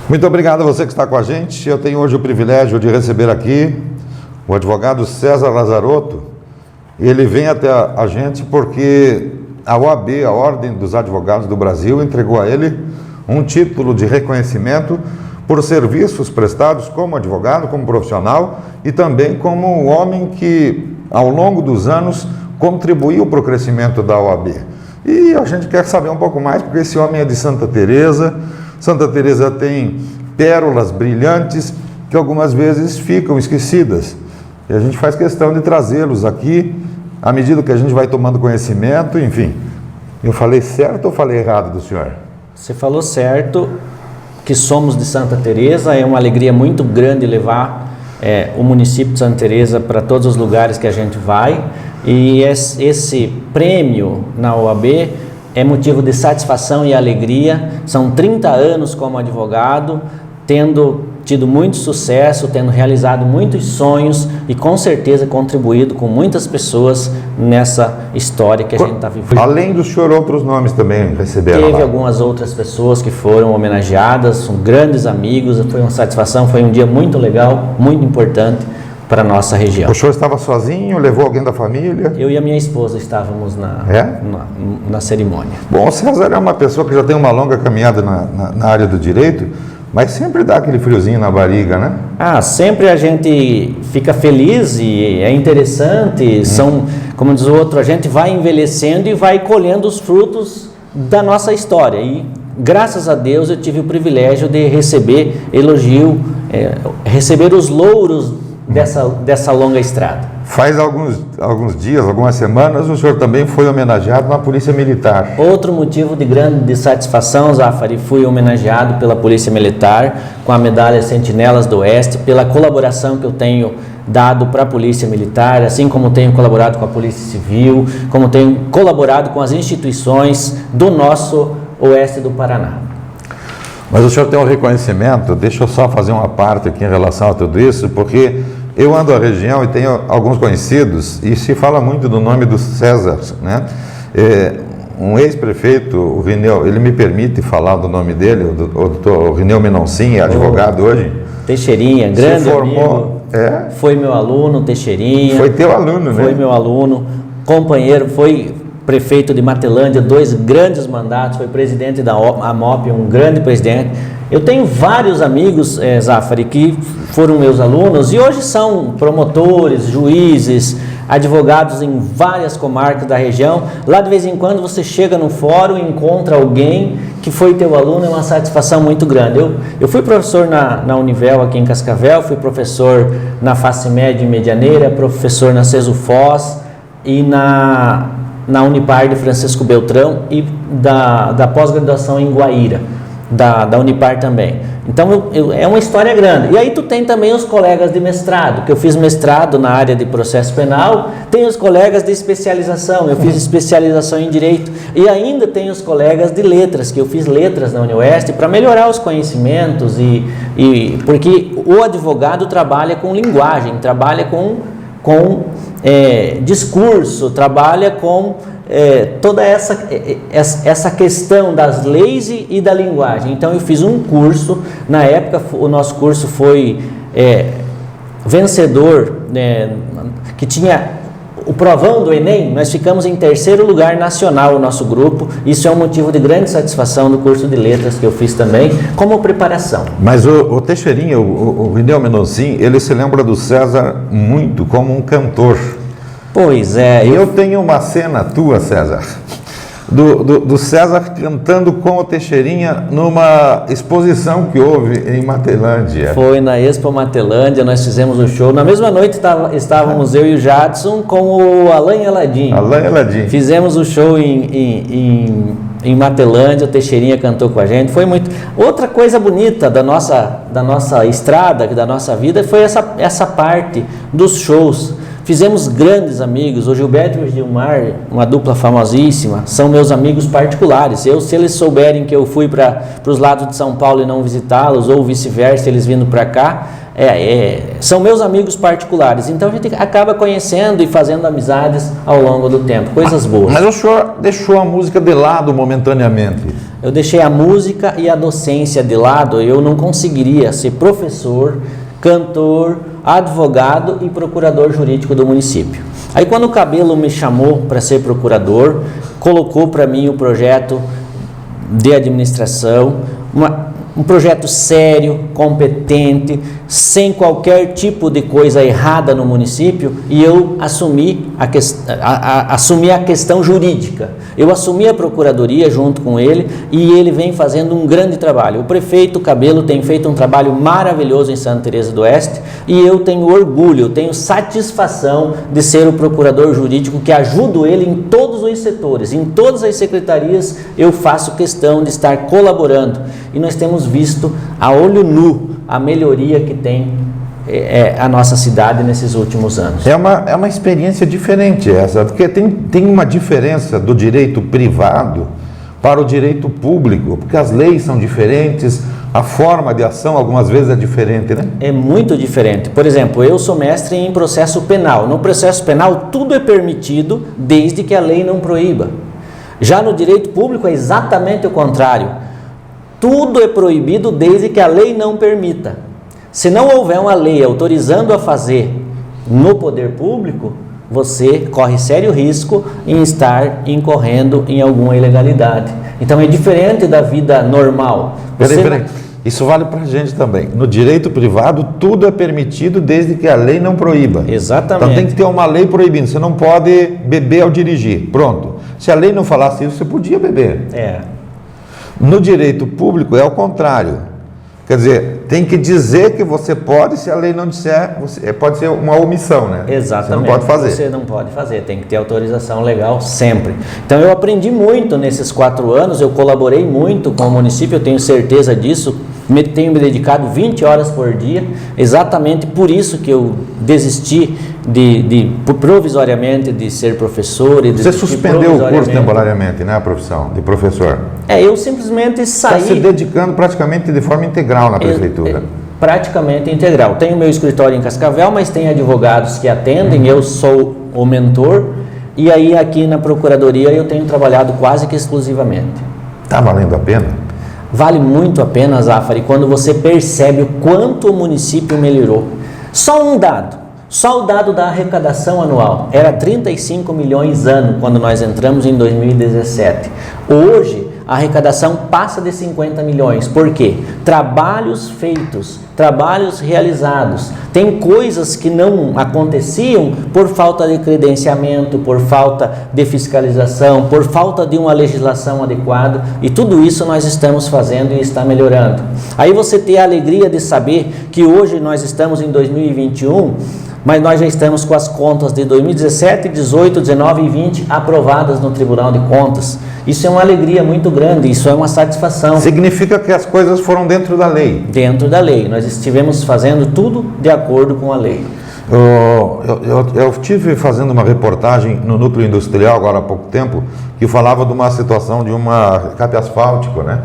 Muito obrigado a você que está com a gente. Eu tenho hoje o privilégio de receber aqui o advogado César Lazarotto. Ele vem até a gente porque a OAB, a Ordem dos Advogados do Brasil, entregou a ele um título de reconhecimento por serviços prestados como advogado, como profissional e também como um homem que, ao longo dos anos, contribuiu para o crescimento da OAB. E a gente quer saber um pouco mais, porque esse homem é de Santa Teresa. Santa Teresa tem pérolas brilhantes que algumas vezes ficam esquecidas. E a gente faz questão de trazê-los aqui, à medida que a gente vai tomando conhecimento, enfim. Eu falei certo ou falei errado do senhor? Você falou certo, que somos de Santa Teresa. É uma alegria muito grande levar o município de Santa Teresa para todos os lugares que a gente vai. E esse prêmio na OAB é motivo de satisfação e alegria. São 30 anos como advogado, tendo tido muito sucesso, tendo realizado muitos sonhos e com certeza contribuído com muitas pessoas nessa história que a gente está vivendo. Além do senhor, outros nomes também receberam? Teve algumas outras pessoas que foram homenageadas, são grandes amigos, foi uma satisfação, foi um dia muito legal, muito importante para a nossa região. O senhor estava sozinho, levou alguém da família? Eu e a minha esposa estávamos na cerimônia. Bom, o César é uma pessoa que já tem uma longa caminhada na área do direito, mas sempre dá aquele friozinho na barriga, né? Sempre a gente fica feliz e é interessante, como diz o outro, a gente vai envelhecendo e vai colhendo os frutos da nossa história. E graças a Deus eu tive o privilégio de receber elogio, receber os louros dessa longa estrada. Faz alguns dias, algumas semanas, o senhor também foi homenageado na Polícia Militar. Outro motivo de grande satisfação, Zafari, fui homenageado pela Polícia Militar com a medalha Sentinelas do Oeste, pela colaboração que eu tenho dado para a Polícia Militar, assim como tenho colaborado com a Polícia Civil, como tenho colaborado com as instituições do nosso Oeste do Paraná. Mas o senhor tem um reconhecimento, deixa eu só fazer uma parte aqui em relação a tudo isso, porque eu ando a região e tenho alguns conhecidos e se fala muito do nome do César, né? Um ex-prefeito, o Rineu, ele me permite falar do nome dele, o doutor Rineu Menoncin, é advogado hoje. Teixeirinha, grande se formou, amigo, foi meu aluno, Teixeirinha. Foi teu aluno, né? Foi meu aluno, companheiro, foi prefeito de Matelândia, 2 grandes mandatos, foi presidente da AMOP, um grande presidente. Eu tenho vários amigos, Zafari, que foram meus alunos e hoje são promotores, juízes, advogados em várias comarcas da região. Lá de vez em quando você chega no fórum e encontra alguém que foi teu aluno, é uma satisfação muito grande. Eu fui professor na Univel aqui em Cascavel, fui professor na FACEMED em Medianeira, professor na CESUFOS e na Unipar de Francisco Beltrão e da pós-graduação em Guaíra, da Unipar também. Então é uma história grande. E aí tu tem também os colegas de mestrado, que eu fiz mestrado na área de processo penal, tem os colegas de especialização, eu fiz especialização em direito, e ainda tem os colegas de letras, que eu fiz letras na Unioeste para melhorar os conhecimentos e porque o advogado trabalha com linguagem, trabalha com discurso, trabalha com toda essa questão das leis e da linguagem. Então eu fiz um curso, na época o nosso curso foi vencedor, que tinha o provão do Enem, nós ficamos em 3º lugar nacional o nosso grupo. Isso é um motivo de grande satisfação do curso de letras que eu fiz também, como preparação. Mas o Teixeirinha, o Rineu Menoncin, ele se lembra do César muito como um cantor. Pois é. Eu tenho uma cena tua, César, do César cantando com o Teixeirinha numa exposição que houve em Matelândia. Foi na Expo Matelândia, nós fizemos o show. Na mesma noite estávamos eu e o Jadson com o Alain Eladim. Fizemos o show em Matelândia, o Teixeirinha cantou com a gente. Foi muito. Outra coisa bonita da nossa estrada, da nossa vida, foi essa parte dos shows. Fizemos grandes amigos, o Gilberto e o Gilmar, uma dupla famosíssima, são meus amigos particulares. Se eles souberem que eu fui para os lados de São Paulo e não visitá-los, ou vice-versa, eles vindo para cá, são meus amigos particulares, então a gente acaba conhecendo e fazendo amizades ao longo do tempo, coisas boas. Mas o senhor deixou a música de lado momentaneamente. Eu deixei a música e a docência de lado, eu não conseguiria ser professor, cantor, advogado e procurador jurídico do município. Aí quando o Cabelo me chamou para ser procurador, colocou para mim o projeto de administração, um projeto sério, competente, sem qualquer tipo de coisa errada no município, e eu assumi a questão jurídica. Eu assumi a procuradoria junto com ele e ele vem fazendo um grande trabalho. O prefeito Cabelo tem feito um trabalho maravilhoso em Santa Teresa do Oeste e eu tenho orgulho, eu tenho satisfação de ser o procurador jurídico que ajudo ele em todos os setores, em todas as secretarias eu faço questão de estar colaborando e nós temos visto a olho nu a melhoria que tem a nossa cidade nesses últimos anos. É uma experiência diferente essa, porque tem uma diferença do direito privado para o direito público, porque as leis são diferentes, a forma de ação algumas vezes é diferente, né? É muito diferente. Por exemplo, eu sou mestre em processo penal. No processo penal tudo é permitido desde que a lei não proíba. Já no direito público é exatamente o contrário. Tudo é proibido desde que a lei não permita. Se não houver uma lei autorizando a fazer no poder público, você corre sério risco em estar incorrendo em alguma ilegalidade. Então é diferente da vida normal. Peraí. Isso vale para a gente também. No direito privado, tudo é permitido desde que a lei não proíba. Exatamente. Então tem que ter uma lei proibindo. Você não pode beber ao dirigir. Pronto. Se a lei não falasse isso, você podia beber. No direito público é o contrário. Quer dizer, tem que dizer que você pode, se a lei não disser, pode ser uma omissão, né? Exatamente. Você não pode fazer. Você não pode fazer, tem que ter autorização legal sempre. Então eu aprendi muito nesses 4 anos, eu colaborei muito com o município, eu tenho certeza disso, tenho me dedicado 20 horas por dia, exatamente por isso que eu desisti provisoriamente de ser professor. Você suspendeu o curso temporariamente, né, a profissão de professor? Eu simplesmente saí. Está se dedicando praticamente de forma integral na prefeitura. Praticamente integral. Tenho meu escritório em Cascavel, mas tem advogados que atendem, eu sou o mentor, e aí aqui na procuradoria eu tenho trabalhado quase que exclusivamente. Está valendo a pena? Vale muito a pena, Zafari, quando você percebe o quanto o município melhorou. Só o dado da arrecadação anual era 35 milhões ano quando nós entramos em 2017. Hoje a arrecadação passa de 50 milhões. Por quê? Trabalhos feitos, trabalhos realizados. Tem coisas que não aconteciam por falta de credenciamento, por falta de fiscalização, por falta de uma legislação adequada, e tudo isso nós estamos fazendo e está melhorando. Aí você tem a alegria de saber que hoje nós estamos em 2021, mas nós já estamos com as contas de 2017, 18, 19 e 20 aprovadas no Tribunal de Contas. Isso é uma alegria muito grande, isso é uma satisfação. Significa que as coisas foram dentro da lei. Dentro da lei, nós estivemos fazendo tudo de acordo com a lei. Eu estive fazendo uma reportagem no Núcleo Industrial agora há pouco tempo, que falava de uma situação de uma cape asfáltico, né?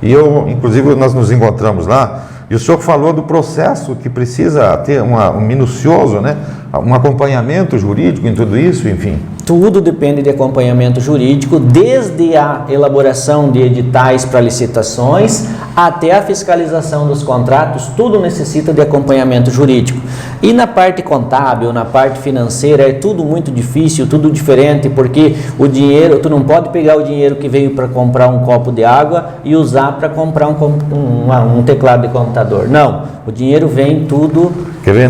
E inclusive nós nos encontramos lá, e o senhor falou do processo que precisa ter um minucioso, né? Um acompanhamento jurídico em tudo isso, enfim. Tudo depende de acompanhamento jurídico, desde a elaboração de editais para licitações até a fiscalização dos contratos, tudo necessita de acompanhamento jurídico. E na parte contábil, na parte financeira, é tudo muito difícil, tudo diferente, porque o dinheiro, tu não pode pegar o dinheiro que veio para comprar um copo de água e usar para comprar um teclado de computador. Não, o dinheiro vem tudo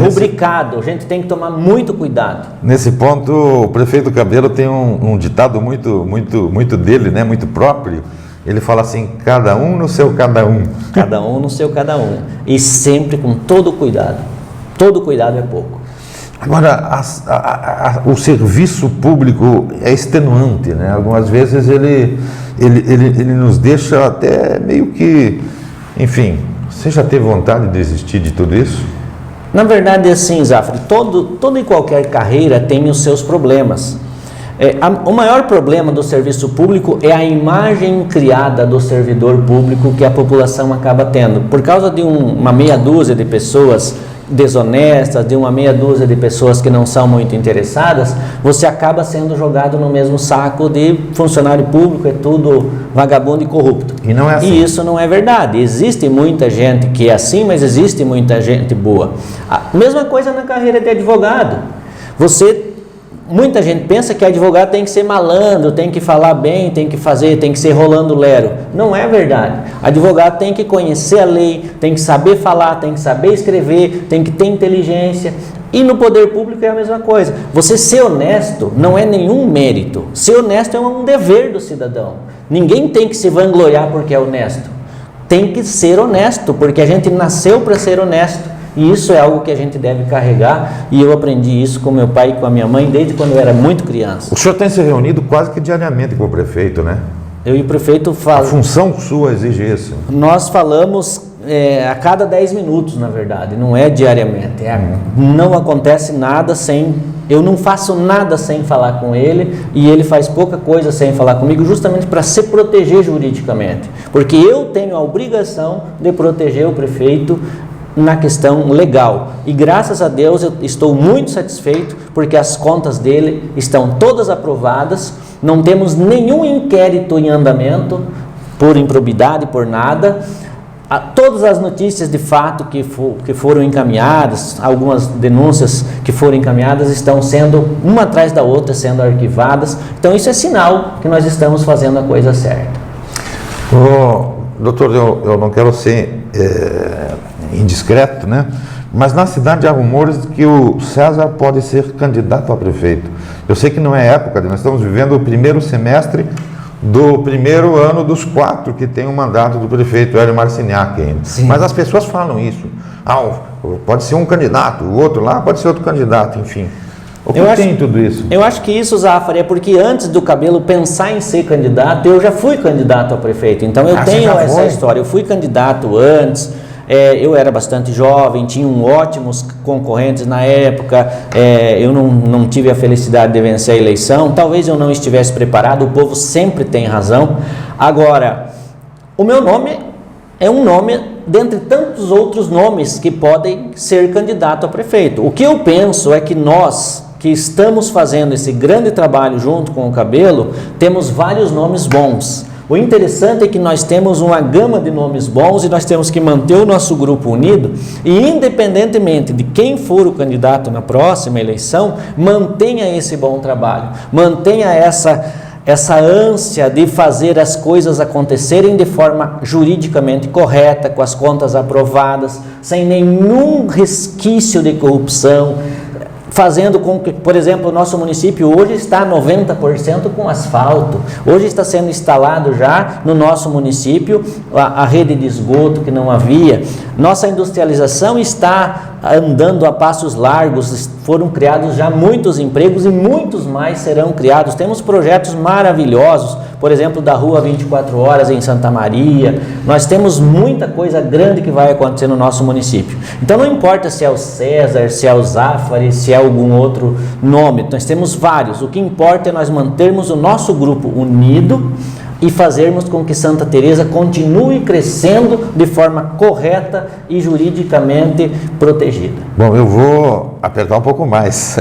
rubricado, a gente tem que tomar muito cuidado. Nesse ponto, o prefeito Cabelo tem um ditado muito dele, né, muito próprio. Ele fala assim: cada um no seu cada um. Cada um no seu cada um. E sempre com todo cuidado. Todo cuidado é pouco. Agora, o serviço público é extenuante, né? Algumas vezes ele nos deixa até meio que... Enfim, você já teve vontade de desistir de tudo isso? Na verdade, assim, Zafari, toda e qualquer carreira tem os seus problemas. O maior problema do serviço público é a imagem criada do servidor público que a população acaba tendo. Por causa de uma meia dúzia de pessoas desonestas, de uma meia dúzia de pessoas que não são muito interessadas, você acaba sendo jogado no mesmo saco de funcionário público, é tudo vagabundo e corrupto. E não é assim. E isso não é verdade. Existe muita gente que é assim, mas existe muita gente boa. A mesma coisa na carreira de advogado. Muita gente pensa que advogado tem que ser malandro, tem que falar bem, tem que ser rolando lero. Não é verdade. Advogado tem que conhecer a lei, tem que saber falar, tem que saber escrever, tem que ter inteligência. E no poder público é a mesma coisa. Você ser honesto não é nenhum mérito. Ser honesto é um dever do cidadão. Ninguém tem que se vangloriar porque é honesto. Tem que ser honesto, porque a gente nasceu para ser honesto. E isso é algo que a gente deve carregar, e eu aprendi isso com meu pai e com a minha mãe desde quando eu era muito criança. O senhor tem se reunido quase que diariamente com o prefeito, né? Eu e o prefeito A falam. função sua exige isso. Nós falamos a cada 10 minutos, na verdade, não é diariamente. Não acontece nada sem... Eu não faço nada sem falar com ele, e ele faz pouca coisa sem falar comigo, justamente para se proteger juridicamente. Porque eu tenho a obrigação de proteger o prefeito na questão legal, e graças a Deus eu estou muito satisfeito porque as contas dele estão todas aprovadas, não temos nenhum inquérito em andamento por improbidade, por nada. Todas as notícias de fato que foram encaminhadas, algumas denúncias que foram encaminhadas estão sendo uma atrás da outra, sendo arquivadas. Então isso é sinal que nós estamos fazendo a coisa certa. Doutor, eu não quero ser indiscreto, né? Mas na cidade há rumores de que o César pode ser candidato a prefeito. Eu sei que não é época, nós estamos vivendo o primeiro semestre do primeiro ano dos 4 que tem o mandato do prefeito Hélio Marciniak ainda. Sim. Mas as pessoas falam isso. Pode ser um candidato, o outro lá pode ser outro candidato, enfim. O que tem tudo isso? Eu acho que isso, Zafari, é porque antes do Cabelo pensar em ser candidato, eu já fui candidato a prefeito. Então eu tenho essa história. Eu fui candidato antes. Eu era bastante jovem, tinha ótimos concorrentes na época, eu não tive a felicidade de vencer a eleição, talvez eu não estivesse preparado, o povo sempre tem razão. Agora, o meu nome é um nome dentre tantos outros nomes que podem ser candidato a prefeito. O que eu penso é que nós, que estamos fazendo esse grande trabalho junto com o Cabelo, temos vários nomes bons. O interessante é que nós temos uma gama de nomes bons e nós temos que manter o nosso grupo unido e, independentemente de quem for o candidato na próxima eleição, mantenha esse bom trabalho, mantenha essa ânsia de fazer as coisas acontecerem de forma juridicamente correta, com as contas aprovadas, sem nenhum resquício de corrupção, fazendo com que, por exemplo, o nosso município hoje está 90% com asfalto. Hoje está sendo instalado já no nosso município a rede de esgoto que não havia. Nossa industrialização está andando a passos largos, foram criados já muitos empregos e muitos mais serão criados. Temos projetos maravilhosos, por exemplo, da Rua 24 Horas em Santa Maria. Nós temos muita coisa grande que vai acontecer no nosso município. Então não importa se é o César, se é o Zafari, se é algum outro nome, nós temos vários. O que importa é nós mantermos o nosso grupo unido e fazermos com que Santa Teresa continue crescendo de forma correta e juridicamente protegida. Bom, eu vou apertar um pouco mais.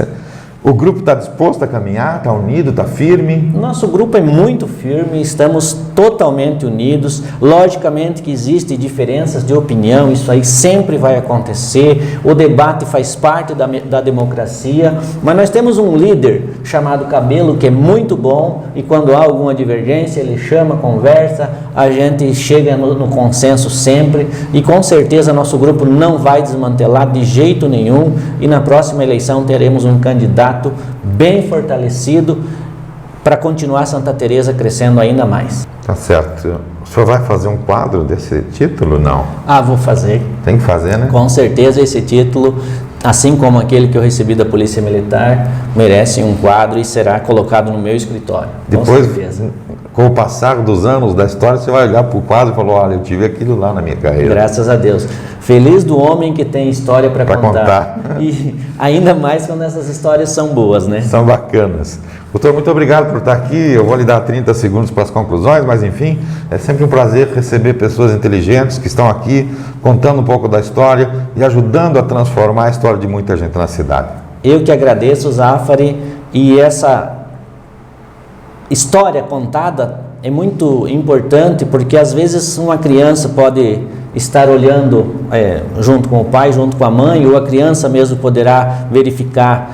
O grupo está disposto a caminhar, está unido, está firme? Nosso grupo é muito firme, estamos totalmente unidos. Logicamente que existem diferenças de opinião, isso aí sempre vai acontecer. O debate faz parte da democracia, mas nós temos um líder chamado Cabelo que é muito bom e quando há alguma divergência ele chama, conversa, a gente chega no consenso sempre e com certeza nosso grupo não vai desmantelar de jeito nenhum e na próxima eleição teremos um candidato bem fortalecido para continuar Santa Teresa crescendo ainda mais. Tá certo. O senhor vai fazer um quadro desse título, não? Vou fazer. Tem que fazer, né? Com certeza esse título, assim como aquele que eu recebi da Polícia Militar, merece um quadro e será colocado no meu escritório. Depois, com certeza. com o passar dos anos da história, você vai olhar para o quadro e falar, olha, eu tive aquilo lá na minha carreira. Graças a Deus. Feliz do homem que tem história para contar. E ainda mais quando essas histórias são boas, né? São bacanas. Doutor, muito obrigado por estar aqui. Eu vou lhe dar 30 segundos para as conclusões, mas enfim, é sempre um prazer receber pessoas inteligentes que estão aqui contando um pouco da história e ajudando a transformar a história de muita gente na cidade. Eu que agradeço, Zafari, e essa história contada é muito importante, porque às vezes uma criança pode estar olhando junto com o pai, junto com a mãe, ou a criança mesmo poderá verificar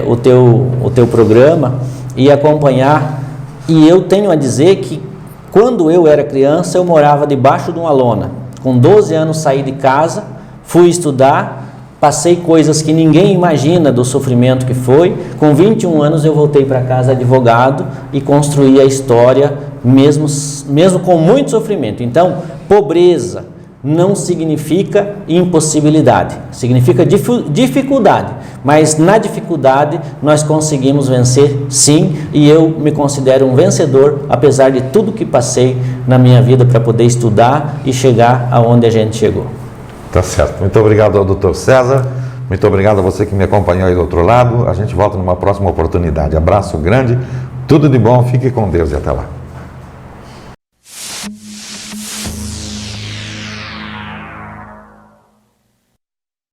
o teu programa e acompanhar. E eu tenho a dizer que quando eu era criança eu morava debaixo de uma lona. Com 12 anos saí de casa, fui estudar, passei coisas que ninguém imagina do sofrimento que foi. Com 21 anos eu voltei para casa advogado e construí a história mesmo com muito sofrimento. Então, pobreza não significa impossibilidade, significa dificuldade, mas na dificuldade nós conseguimos vencer sim, e eu me considero um vencedor, apesar de tudo que passei na minha vida para poder estudar e chegar aonde a gente chegou. Tá certo. Muito obrigado ao Dr. César, muito obrigado a você que me acompanhou aí do outro lado. A gente volta numa próxima oportunidade. Abraço grande, tudo de bom, fique com Deus e até lá.